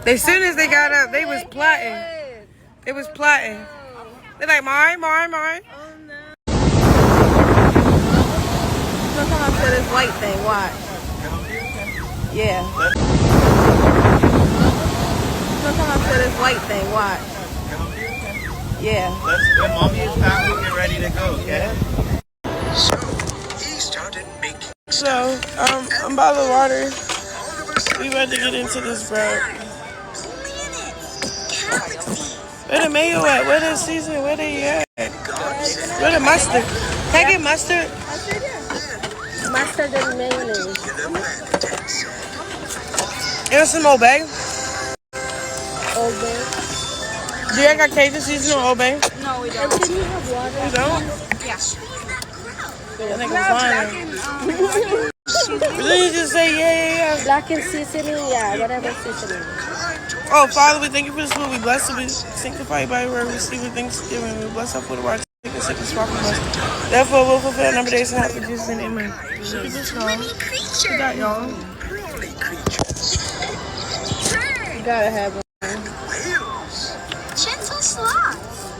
As soon as they got up, they was plotting. They was plotting. They're like, mine. Oh no. Look how I said this white thing. Watch. Yeah. Look how I said this white thing. Watch. Yeah. When mommy is back, we get ready to go, okay? So he started making. So, I'm by the water. We about to get into this, bro. Where the mayo at? Where the seasoning? Where they at? Where the mustard? Can I get mustard? Mustard and mayonnaise. And some Old Bay. Old Bay. Do you got Cajun seasoning or Old Bay? No, we don't. Can you have water? You don't? Yeah. I think I'm fine. But then you just say, yeah. Blackened seasoning, yeah, whatever seasoning. Oh, Father, we thank you for this food. We bless it. We sanctify you by your word. We receive with thanksgiving. We bless our food of our take and sickness far from us. Therefore, we'll fulfill a number of days and have to Jesus' name. Amen. We got y'all. You gotta have one. Gentle sloths.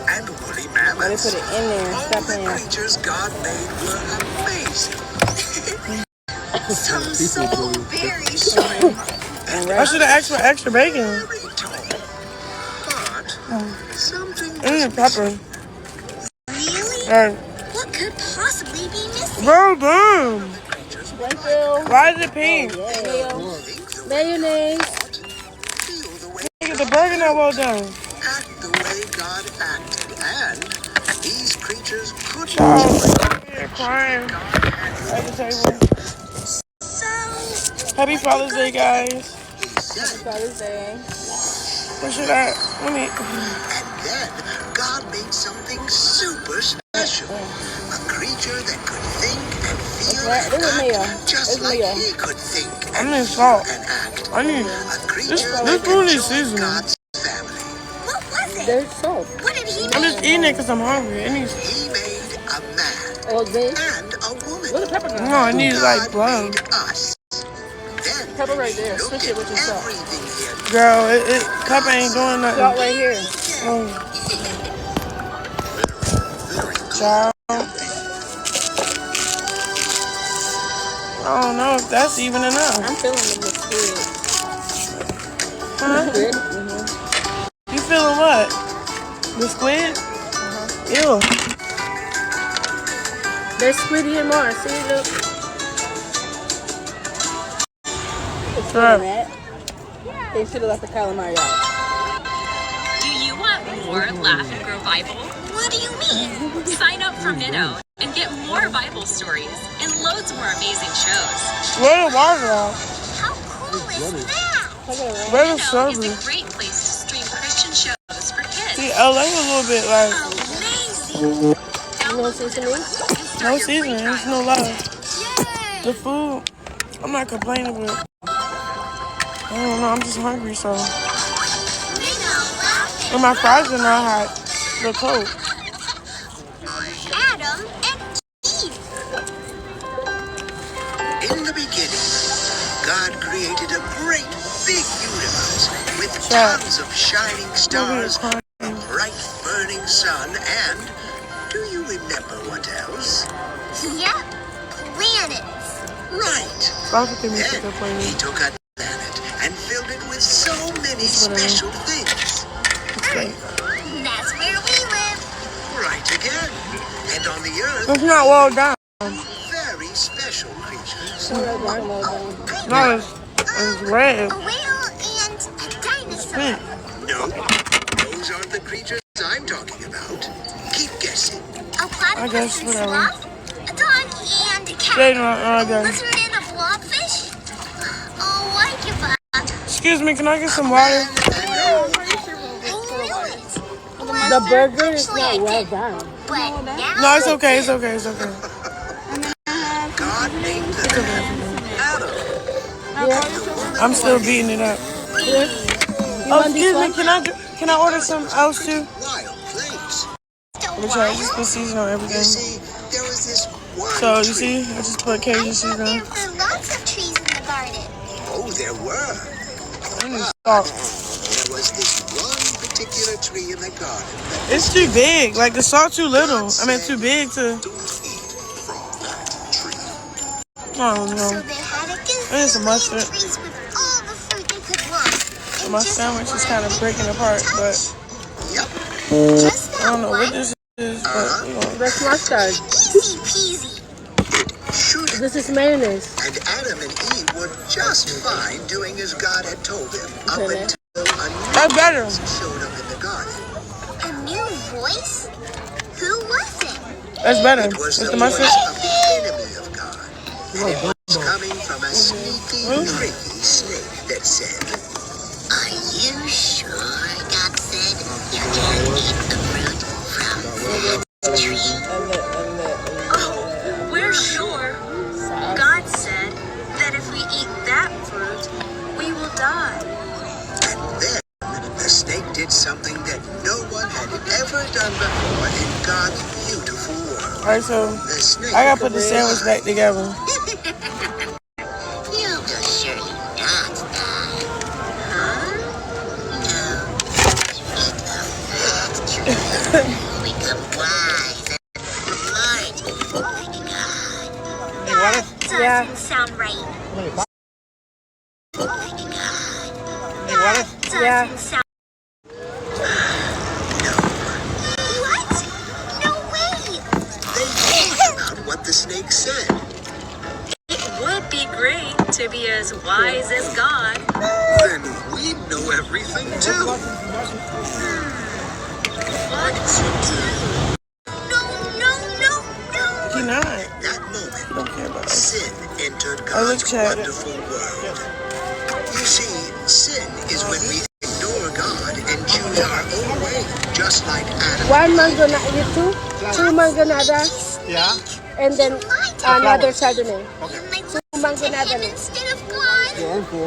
And woolly mammoths. Let me put it in there. Stop playing. All the creatures God made were amazing. Some so very strong. I should have asked for extra bacon. Very tall. But something Pepper. really? What could possibly be missing? Bro, damn. Thank you. Why is it pink? Mayonnaise. Feel the way, Look at the burger not well done. act the way God acted. And these creatures could You're crying at the table. Happy Father's Day, guys. Happy Father's Day. What should I? Let me. And then God made something super special. A creature that could think and feel and act just like he could think I need salt. and act. I need. A creature This that food could is join seasoned. God's family. What was it? There's soap. What did he I'm make? just eating it because I'm hungry. It needs. He made a man Old Bay. and a woman. Where's the pepper go? No, it needs like God blood. made us. Then Pepper right there. look Switch at it with your salt. everything he had. Girl, pepper ain't doing Salt nothing. right here. Child. I don't know if that's even enough. I'm feeling it looks good. Huh? Good. You feeling what? The squid? Ew. There's squid here more. See, look. It's Right. that. They should have left the calamari out. Do you want more Laugh and Grow Bible? What do you mean? Sign up for Minnow and get more Bible stories and loads more amazing shows. Where the water at? How cool is that? Look at it. Where the Minnow is service? a great place to stream Christian shows for kids. See, LA a little bit like Amazing. No seasoning? no seasoning. There's no love. The food, I'm not complaining, but I don't know. I'm just hungry, so. And my fries are not hot. They're cold. Adam and Eve. In the beginning, God created a great big universe with tons of shining stars, a bright burning sun, and do you remember what else? Yep, planets. Right. Then he took a planet and filled it with so many special things. That's where we live. Right again. And on the earth, It's not well done. very special creatures. No, it's red. A whale and a dinosaur. Pink. No, those aren't the creatures I'm talking about. Keep guessing. A I platypus guess and whatever. sloth, a dog and a cat. They don't. A Okay. lizard and a blobfish. Oh, like a bug. Excuse me. Can I get some water? The burger is not well done. But now No, it's okay. It's okay. It's okay. God named the Adam. I'm still beating it up. Oh, excuse me. Can I order some else too? Wild place. Which I just put season on You everything. see, there was this one So you tree. see, I just put Cajun season on. There were lots of trees in the garden. Oh, there were. I But there was this one particular tree in the garden that It's too big. Like the salt too little. I mean, too big to. don't eat from that tree. I don't So know. they had a There's some mustard. gazillion trees with all the fruit they could want. My sandwich is kind of breaking apart, but Yep. Just I don't that know one. what this is. But we gonna. That's mustard. Easy peasy. It should have. This is mayonnaise. And Adam and Eve were just fine doing as God had told them up Okay. until a new That's better. voice showed up in the garden. A new voice? Who was it? That's better. It was With the the voice mustard. of the enemy of God. And it was coming from a sneaky, tricky snake that said, Are you sure God said you can't eat the fruit from that tree? Oh, we're sure. God said that if we eat that fruit, we will die. and then the snake did something that no one had ever done before in God's beautiful world. Alright, so The snake I gotta put the sandwich back together. You will surely not die. Huh? No. You eat of that tree. You become wise and smart like God. That doesn't sound right. Like God. That doesn't sound. What? No way! They thought about what the snake said. It would be great to be as wise as God. Then we'd know everything too. What to do? No! He not. That moment, He don't care about us. sin entered Oh, look, God's Chad. wonderful world. You see, sin is when we ignore God and choose our own way, just like Adam. One mangonada, two manganadas, Yeah? and then another Chardonnay. You might Two listen to him mangonadas. instead of God.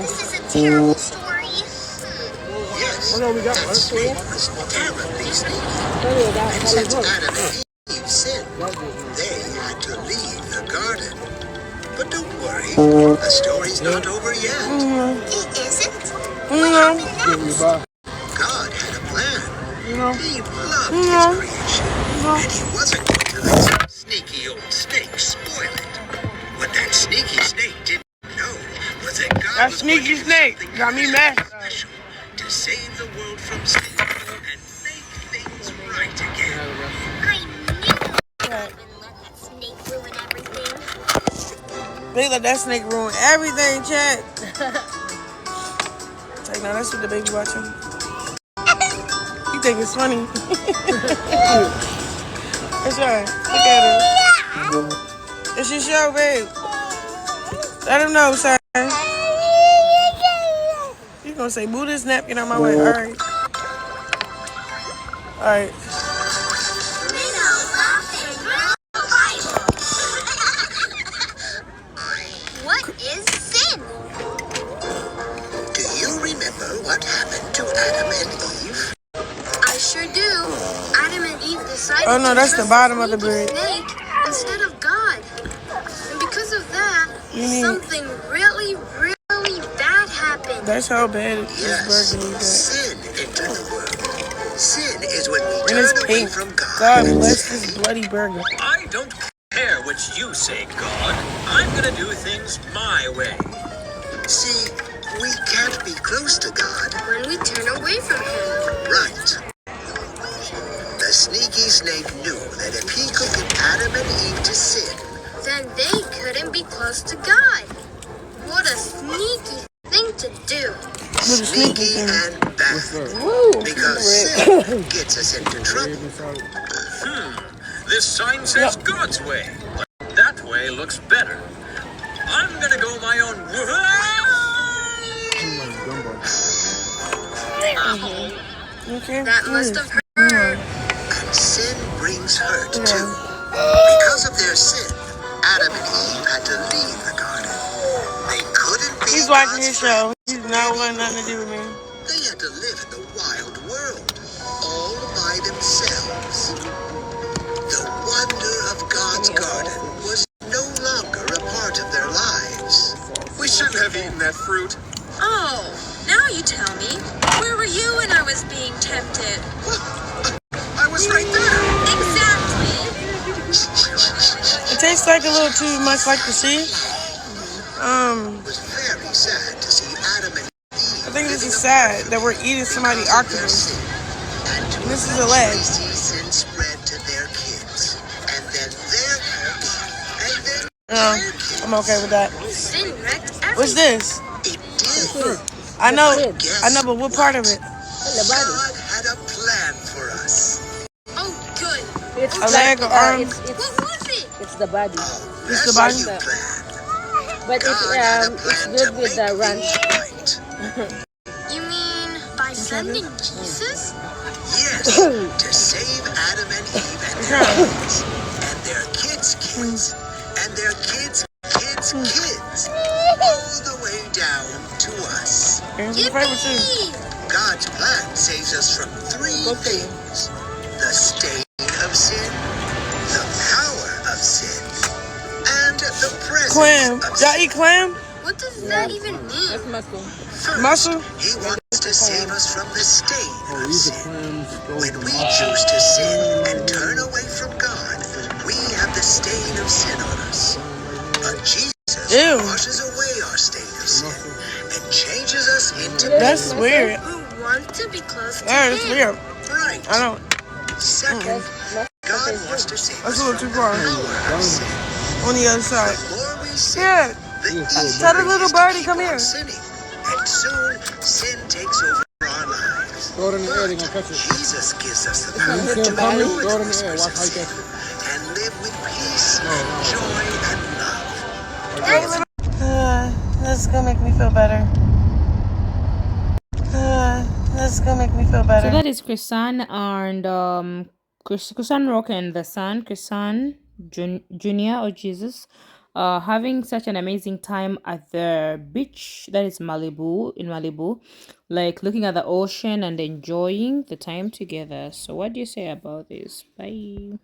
This is a terrible story. Yes, Oh, no, we got that one. snake was terribly sneaky. Sorry, And since that Adam and Eve sinned, they had to leave the garden. But don't worry, the story's not over yet. It isn't? What happened next? God had a plan. You know. He loved his creation, and he wasn't going to let some sneaky old snake spoil it. What that sneaky snake didn't know was that God That was sneaky going to do snake something got me very mad. special to save the world from sin and make things right again. I knew I wouldn't let that snake ruin everything. They let that snake ruin everything, Chad. Like, now that's what the baby watching. You think it's funny? That's right. Look at her. It's your show, babe. Let him know, sir. You gonna say, move this napkin on my way. All right. All right. What is sin? Do you remember what happened to Adam and Eve? I sure do. Adam and Eve decided Oh, no, to that's the trust bottom of the sneaky bread. snake instead of God. And because of that, You need- something really bad happened. That's how bad this Yes, burger is. sin entered the world. Sin is when we And turn it's away pink. from God. God and bless say, this bloody burger. I don't care what you say, God. I'm gonna do things my way. see, we can't be close to God. When we turn away from him. Right. The sneaky snake knew that if he could get Adam and Eve to sin, Then they couldn't be close to God. What a sneaky thing to do. With a sneaky sneaky thing. and bad, because sin gets us into trouble. This sign says God's way. But that way looks better. I'm gonna go my own Okay. That must have hurt. And sin brings hurt too. Because of their sin, Adam and Eve had to leave the garden. They couldn't be He's watching God's his show. friends He's not wanting nothing to do with me. They had to live in the wild world, all by themselves. The wonder of God's garden was no longer a part of their lives. We shouldn't have eaten that fruit. Oh, now you tell like a little too much like the sea. It was very sad to see Adam and I think this is sad that we're eating somebody octopus. And this is a leg. sin spread to their kids, and then their kids, and then I'm okay with that. Sin wrecked everything. What's this? it did. I know, but what part of it? God had a plan for us. Oh, good. It's A leg or arm? it's What was it? it's the body, It's the body? Rescue plan. but God had a it's plan good to with make the ranch. things right. You mean by sending Jesus? Yes, to save Adam and Eve and their kids, and their kids' kids, and their kids' kids' kids, all the way down to us. Here's my favorite too. Yippee! God's plan saves us from three things: the stain of sin, the power of sin, and the presence Clam. of Y'all sin. eat clam? What does that even mean? That's muscle. First, Muscle? He wants to save us from the stain of These are sin. clams. When we choose to sin and turn away from God, we have the stain of sin on us. But Jesus Ew. washes away our stain of sin and changes us into That's weird. Who wants to be close to That's him? weird. right. I don't. Second, God wants to save That's us a little from too the far. power of sin. On the other side. The more we sin, Yeah. the Tell the easier it little is to birdie, keep come on here. sinning. And soon, sin takes over our lives. Throw it in the air, they're gonna catch it. Jesus gives us the You power see to them coming? know Throw it the in the air. whispers Watch of how you sin catch it. and live with peace, joy, and love. That's gonna make me feel better. That's gonna make me feel better. So that is Chrisean and Chrisean Rock and the son, Chrisean Junior or Jesus, having such an amazing time at the beach that is Malibu in Malibu, like looking at the ocean and enjoying the time together. So what do you say about this? Bye.